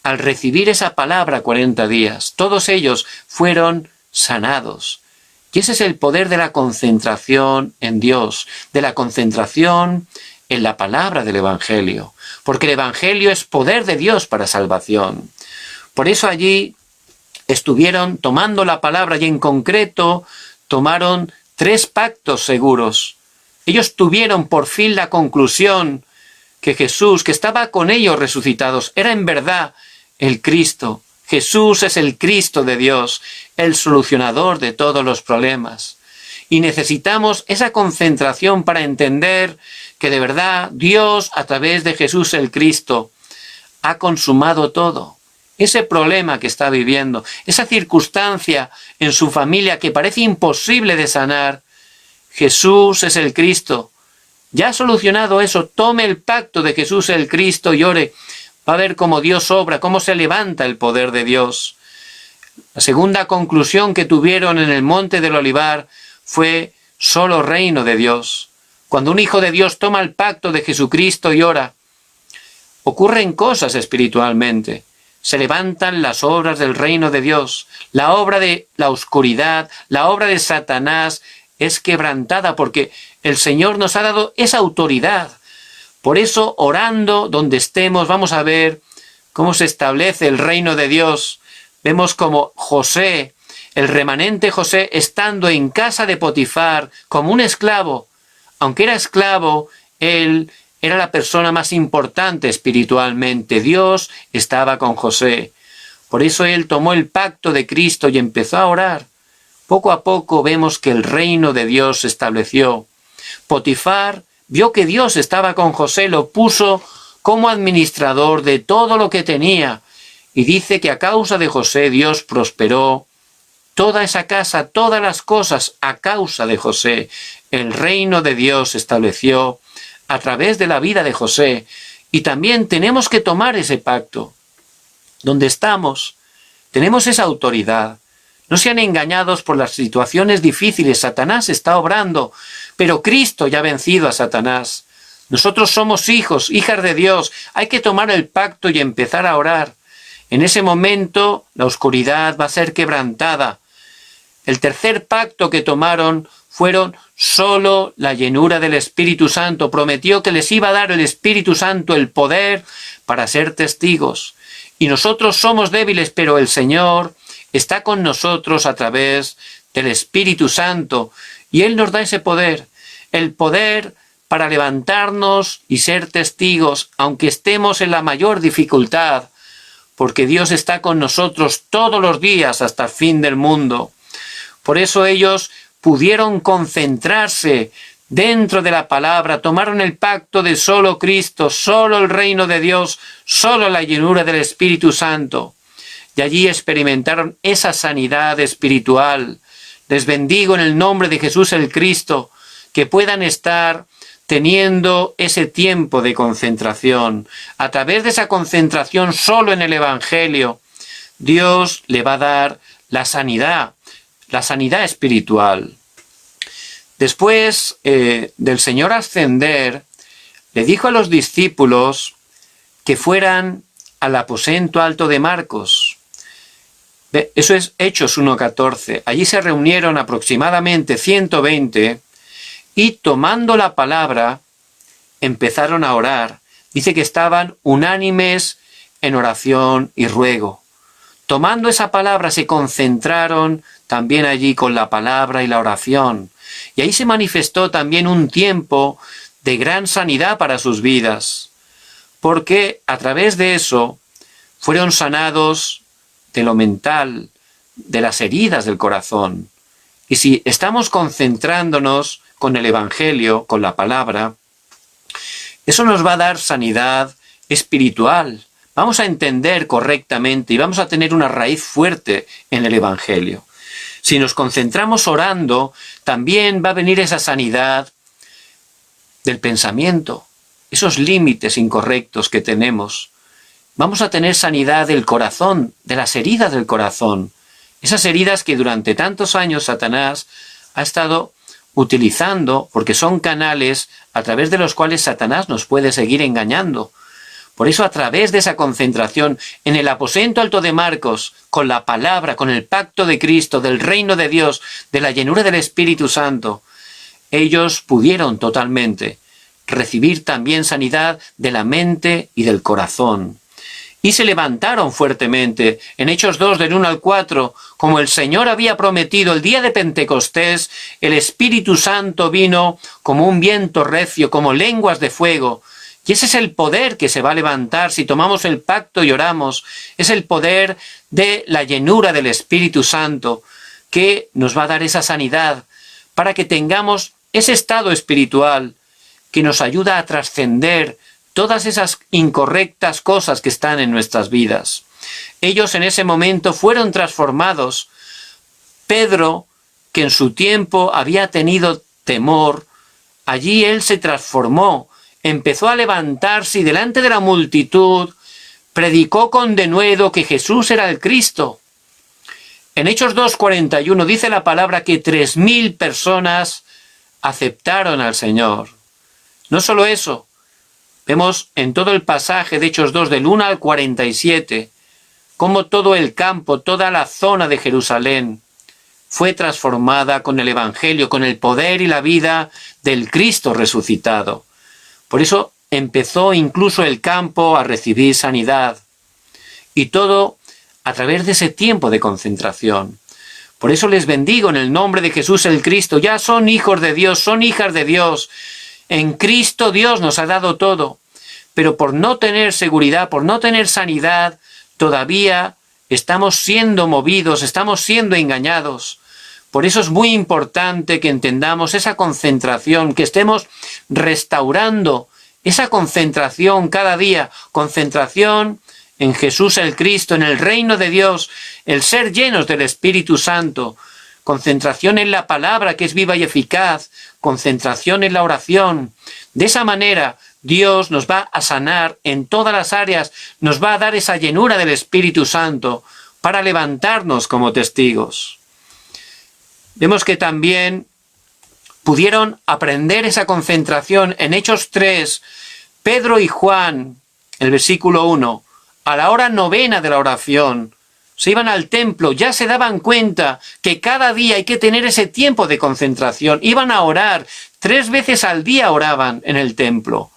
Al recibir esa palabra 40 días, todos ellos fueron sanados. Y ese es el poder de la concentración en Dios, de la concentración en la palabra del Evangelio. Porque el Evangelio es poder de Dios para salvación. Por eso allí estuvieron tomando la palabra y en concreto tomaron 3 pactos seguros. Ellos tuvieron por fin la conclusión que Jesús, que estaba con ellos resucitados, era en verdad el Cristo. Jesús es el Cristo de Dios, el solucionador de todos los problemas. Y necesitamos esa concentración para entender que de verdad Dios, a través de Jesús el Cristo, ha consumado todo. Ese problema que está viviendo, esa circunstancia en su familia que parece imposible de sanar, Jesús es el Cristo. Ya ha solucionado eso. Tome el pacto de Jesús el Cristo y ore. Va a ver cómo Dios obra, cómo se levanta el poder de Dios. La segunda conclusión que tuvieron en el monte del Olivar fue solo reino de Dios. Cuando un hijo de Dios toma el pacto de Jesucristo y ora, ocurren cosas espiritualmente. Se levantan las obras del reino de Dios. La obra de la oscuridad, la obra de Satanás es quebrantada porque el Señor nos ha dado esa autoridad. Por eso, orando donde estemos, vamos a ver cómo se establece el reino de Dios. Vemos como José, el remanente José, estando en casa de Potifar como un esclavo. Aunque era esclavo, él era la persona más importante espiritualmente. Dios estaba con José. Por eso él tomó el pacto de Cristo y empezó a orar. Poco a poco vemos que el reino de Dios se estableció. Potifar vio que Dios estaba con José, lo puso como administrador de todo lo que tenía. Y dice que a causa de José Dios prosperó toda esa casa, todas las cosas a causa de José. El reino de Dios se estableció a través de la vida de José. Y también tenemos que tomar ese pacto. Donde estamos, tenemos esa autoridad. No sean engañados por las situaciones difíciles. Satanás está obrando, pero Cristo ya ha vencido a Satanás. Nosotros somos hijos, hijas de Dios. Hay que tomar el pacto y empezar a orar. En ese momento la oscuridad va a ser quebrantada. El tercer pacto que tomaron fueron solo la llenura del Espíritu Santo. Prometió que les iba a dar el Espíritu Santo el poder para ser testigos. Y nosotros somos débiles, pero el Señor está con nosotros a través del Espíritu Santo. Y Él nos da ese poder, el poder para levantarnos y ser testigos, aunque estemos en la mayor dificultad, porque Dios está con nosotros todos los días hasta el fin del mundo. Por eso ellos pudieron concentrarse dentro de la palabra, tomaron el pacto de solo Cristo, solo el reino de Dios, solo la llenura del Espíritu Santo. Y allí experimentaron esa sanidad espiritual. Les bendigo en el nombre de Jesús el Cristo, que puedan estar teniendo ese tiempo de concentración. A través de esa concentración solo en el Evangelio, Dios le va a dar la sanidad espiritual. Después del Señor ascender, le dijo a los discípulos que fueran al aposento alto de Marcos. Eso es Hechos 1:14. Allí se reunieron aproximadamente 120 y tomando la palabra empezaron a orar. Dice que estaban unánimes en oración y ruego. Tomando esa palabra se concentraron también allí con la palabra y la oración. Y ahí se manifestó también un tiempo de gran sanidad para sus vidas, porque a través de eso fueron sanados de lo mental, de las heridas del corazón. Y si estamos concentrándonos con el Evangelio, con la palabra, eso nos va a dar sanidad espiritual. Vamos a entender correctamente y vamos a tener una raíz fuerte en el Evangelio. Si nos concentramos orando, también va a venir esa sanidad del pensamiento, esos límites incorrectos que tenemos. Vamos a tener sanidad del corazón, de las heridas del corazón. Esas heridas que durante tantos años Satanás ha estado utilizando, porque son canales a través de los cuales Satanás nos puede seguir engañando. Por eso, a través de esa concentración en el aposento alto de Marcos, con la palabra, con el pacto de Cristo, del reino de Dios, de la llenura del Espíritu Santo, ellos pudieron totalmente recibir también sanidad de la mente y del corazón. Y se levantaron fuertemente. En Hechos 2, del 1 al 4, como el Señor había prometido el día de Pentecostés, el Espíritu Santo vino como un viento recio, como lenguas de fuego. Y ese es el poder que se va a levantar si tomamos el pacto y oramos. Es el poder de la llenura del Espíritu Santo que nos va a dar esa sanidad para que tengamos ese estado espiritual que nos ayuda a trascender todas esas incorrectas cosas que están en nuestras vidas. Ellos en ese momento fueron transformados. Pedro, que en su tiempo había tenido temor, allí él se transformó. Empezó a levantarse y delante de la multitud predicó con denuedo que Jesús era el Cristo. En Hechos 2:41 dice la palabra que 3,000 personas aceptaron al Señor. No solo eso, vemos en todo el pasaje de Hechos 2 del 1 al 47 cómo todo el campo, toda la zona de Jerusalén fue transformada con el Evangelio, con el poder y la vida del Cristo resucitado. Por eso empezó incluso el campo a recibir sanidad. Y todo a través de ese tiempo de concentración. Por eso les bendigo en el nombre de Jesús el Cristo. Ya son hijos de Dios, son hijas de Dios. En Cristo Dios nos ha dado todo. Pero por no tener seguridad, por no tener sanidad, todavía estamos siendo movidos, estamos siendo engañados. Por eso es muy importante que entendamos esa concentración, que estemos restaurando esa concentración cada día, concentración en Jesús el Cristo, en el reino de Dios, el ser llenos del Espíritu Santo, concentración en la palabra que es viva y eficaz, concentración en la oración. De esa manera Dios nos va a sanar en todas las áreas, nos va a dar esa llenura del Espíritu Santo para levantarnos como testigos. Vemos que también pudieron aprender esa concentración en Hechos 3. Pedro y Juan, el versículo 1, a la hora novena de la oración, se iban al templo, ya se daban cuenta que cada día hay que tener ese tiempo de concentración. Iban a orar, 3 veces al día oraban en el templo.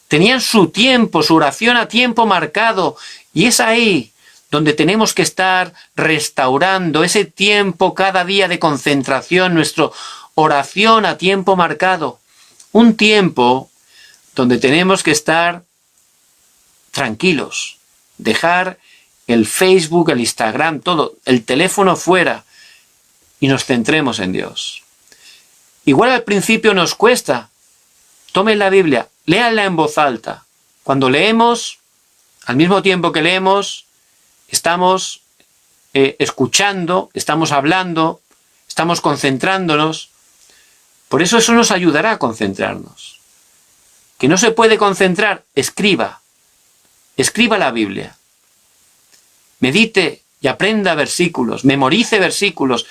Tenían su tiempo, su oración a tiempo marcado, y es ahí donde tenemos que estar restaurando ese tiempo cada día de concentración, nuestra oración a tiempo marcado. Un tiempo donde tenemos que estar tranquilos, dejar el Facebook, el Instagram, todo, el teléfono fuera y nos centremos en Dios. Igual al principio nos cuesta. Tomen la Biblia, léanla en voz alta. Cuando leemos, al mismo tiempo que leemos, estamos escuchando, estamos hablando, estamos concentrándonos. Por eso nos ayudará a concentrarnos. ¿Que no se puede concentrar? Escriba. Escriba la Biblia. Medite y aprenda versículos, memorice versículos,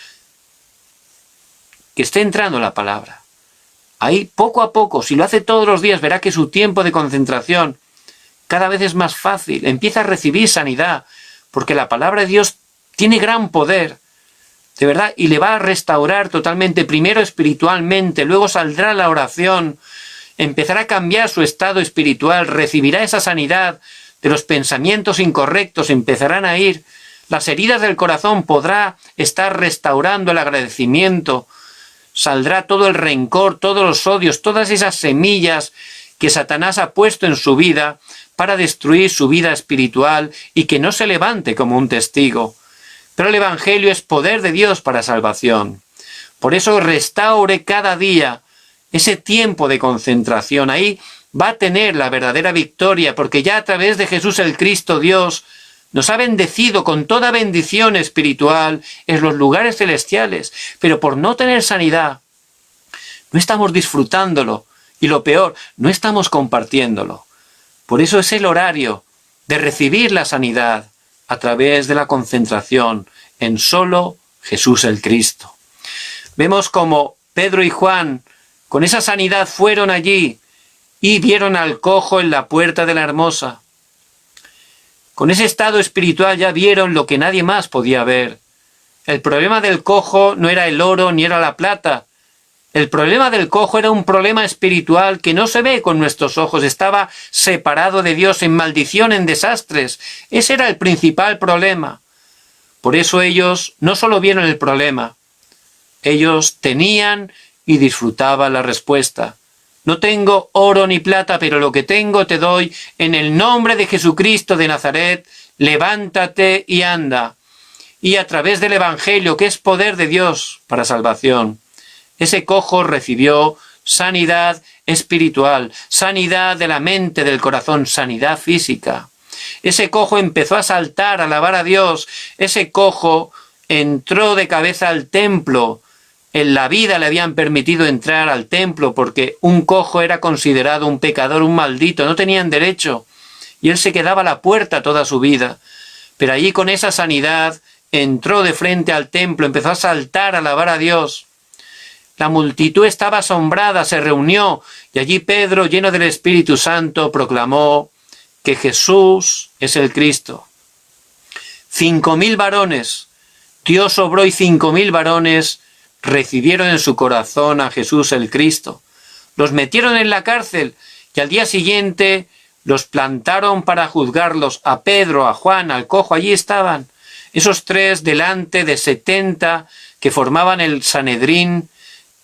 que esté entrando la palabra. Ahí, poco a poco, si lo hace todos los días, verá que su tiempo de concentración cada vez es más fácil. Empieza a recibir sanidad, porque la palabra de Dios tiene gran poder, de verdad, y le va a restaurar totalmente, primero espiritualmente, luego saldrá la oración, empezará a cambiar su estado espiritual, recibirá esa sanidad de los pensamientos incorrectos, empezarán a ir, las heridas del corazón podrá estar restaurando el agradecimiento, saldrá todo el rencor, todos los odios, todas esas semillas que Satanás ha puesto en su vida para destruir su vida espiritual y que no se levante como un testigo. Pero el Evangelio es poder de Dios para salvación. Por eso restaure cada día ese tiempo de concentración. Ahí va a tener la verdadera victoria, porque ya a través de Jesús el Cristo Dios nos ha bendecido con toda bendición espiritual en los lugares celestiales, pero por no tener sanidad, no estamos disfrutándolo, y lo peor, no estamos compartiéndolo. Por eso es el horario de recibir la sanidad a través de la concentración en solo Jesús el Cristo. Vemos como Pedro y Juan con esa sanidad fueron allí y vieron al cojo en la puerta de la Hermosa. Con ese estado espiritual ya vieron lo que nadie más podía ver. El problema del cojo no era el oro ni era la plata. El problema del cojo era un problema espiritual que no se ve con nuestros ojos. Estaba separado de Dios en maldición, en desastres. Ese era el principal problema. Por eso ellos no solo vieron el problema, ellos tenían y disfrutaban la respuesta. No tengo oro ni plata, pero lo que tengo te doy. En el nombre de Jesucristo de Nazaret, levántate y anda. Y a través del Evangelio, que es poder de Dios para salvación, ese cojo recibió sanidad espiritual, sanidad de la mente, del corazón, sanidad física. Ese cojo empezó a saltar, a alabar a Dios. Ese cojo entró de cabeza al templo. En la vida le habían permitido entrar al templo porque un cojo era considerado un pecador, un maldito, no tenían derecho. Y él se quedaba a la puerta toda su vida. Pero allí con esa sanidad entró de frente al templo, empezó a saltar, a alabar a Dios. La multitud estaba asombrada, se reunió y allí Pedro, lleno del Espíritu Santo, proclamó que Jesús es el Cristo. 5.000 varones, Dios obró y 5.000 varones recibieron en su corazón a Jesús el Cristo. Los metieron en la cárcel y al día siguiente los plantaron para juzgarlos. A Pedro, a Juan, al cojo, allí estaban. Esos tres delante de 70 que formaban el Sanedrín,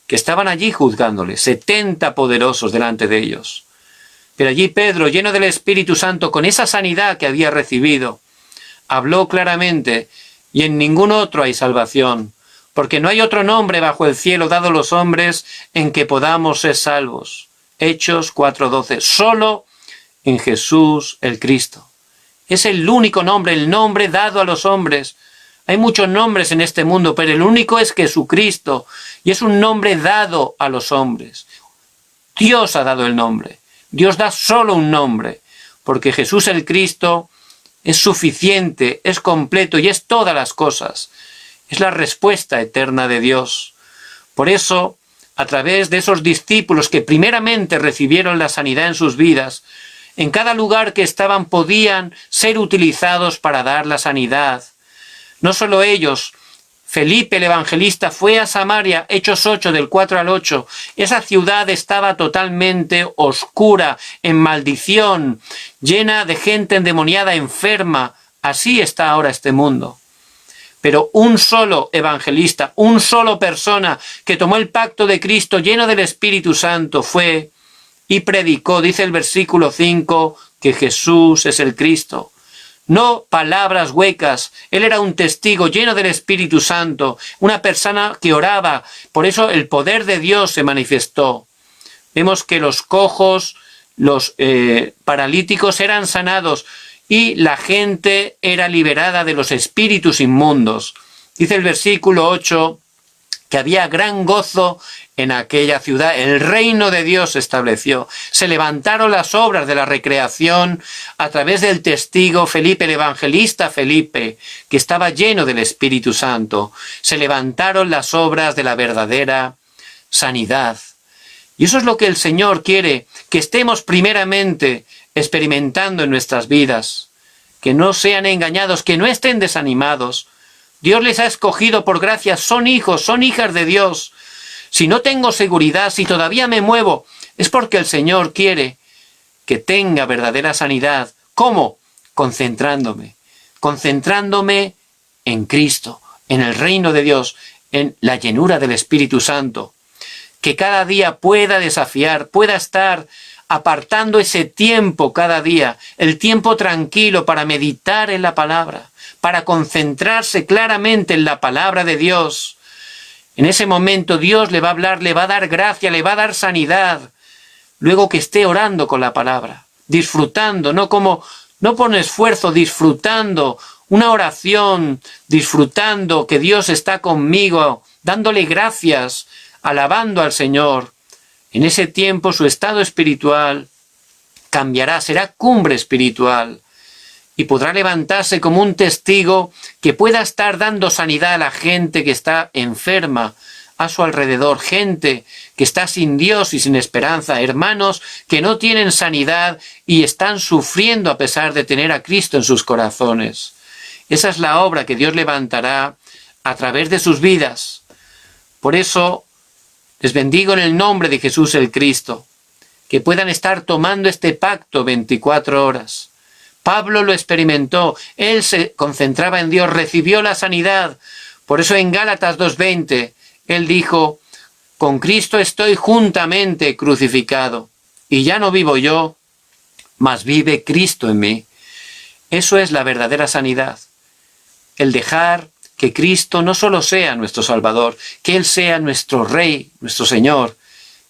que estaban allí juzgándoles. 70 poderosos delante de ellos. Pero allí Pedro, lleno del Espíritu Santo, con esa sanidad que había recibido, habló claramente: y en ningún otro hay salvación, porque no hay otro nombre bajo el cielo dado a los hombres en que podamos ser salvos. Hechos 4:12. Solo en Jesús el Cristo. Es el único nombre, el nombre dado a los hombres. Hay muchos nombres en este mundo, pero el único es Jesucristo, y es un nombre dado a los hombres. Dios ha dado el nombre. Dios da solo un nombre, porque Jesús el Cristo es suficiente, es completo y es todas las cosas. Es la respuesta eterna de Dios. Por eso, a través de esos discípulos que primeramente recibieron la sanidad en sus vidas, En cada lugar que estaban podían ser utilizados para dar la sanidad. No solo ellos, Felipe el evangelista fue a Samaria, Hechos 8 del 4 al 8. Esa ciudad estaba totalmente oscura, en maldición, llena de gente endemoniada, enferma. Así está ahora este mundo. Pero un solo evangelista, un solo persona que tomó el pacto de Cristo lleno del Espíritu Santo fue y predicó, dice el versículo 5, que Jesús es el Cristo. No palabras huecas. Él era un testigo lleno del Espíritu Santo, una persona que oraba. Por eso el poder de Dios se manifestó. Vemos que los cojos, los paralíticos eran sanados y la gente era liberada de los espíritus inmundos. Dice el versículo 8 que había gran gozo en aquella ciudad. El reino de Dios se estableció. Se levantaron las obras de la recreación a través del testigo Felipe, el evangelista Felipe, que estaba lleno del Espíritu Santo. Se levantaron las obras de la verdadera sanidad. Y eso es lo que el Señor quiere, que estemos primeramente experimentando en nuestras vidas. Que no sean engañados, que no estén desanimados. Dios les ha escogido por gracia, son hijos, son hijas de Dios. Si no tengo seguridad, si todavía me muevo, es porque el Señor quiere que tenga verdadera sanidad. ¿Cómo? Concentrándome en Cristo, en el reino de Dios, en la llenura del Espíritu Santo. Que cada día pueda desafiar, pueda estar apartando ese tiempo cada día, el tiempo tranquilo para meditar en la palabra, para concentrarse claramente en la palabra de Dios. En ese momento Dios le va a hablar, le va a dar gracia, le va a dar sanidad. Luego que esté orando con la palabra, disfrutando, no por esfuerzo, disfrutando una oración, disfrutando que Dios está conmigo, dándole gracias, alabando al Señor. En ese tiempo su estado espiritual cambiará, será cumbre espiritual. Y podrá levantarse como un testigo que pueda estar dando sanidad a la gente que está enferma a su alrededor, gente que está sin Dios y sin esperanza, hermanos que no tienen sanidad y están sufriendo a pesar de tener a Cristo en sus corazones. Esa es la obra que Dios levantará a través de sus vidas. Por eso les bendigo en el nombre de Jesús el Cristo, que puedan estar tomando este pacto 24 horas. Pablo lo experimentó, él se concentraba en Dios, recibió la sanidad. Por eso en Gálatas 2:20, él dijo, con Cristo estoy juntamente crucificado, y ya no vivo yo, mas vive Cristo en mí. Eso es la verdadera sanidad, el dejar que Cristo no solo sea nuestro Salvador, que Él sea nuestro Rey, nuestro Señor,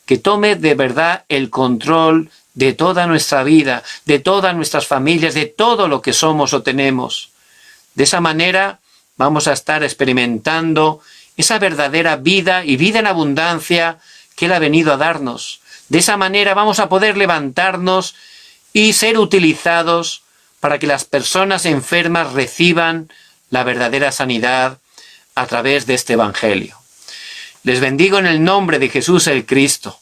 que tome de verdad el control de toda nuestra vida, de todas nuestras familias, de todo lo que somos o tenemos. De esa manera vamos a estar experimentando esa verdadera vida y vida en abundancia que Él ha venido a darnos. De esa manera vamos a poder levantarnos y ser utilizados para que las personas enfermas reciban la verdadera sanidad a través de este Evangelio. Les bendigo en el nombre de Jesús el Cristo.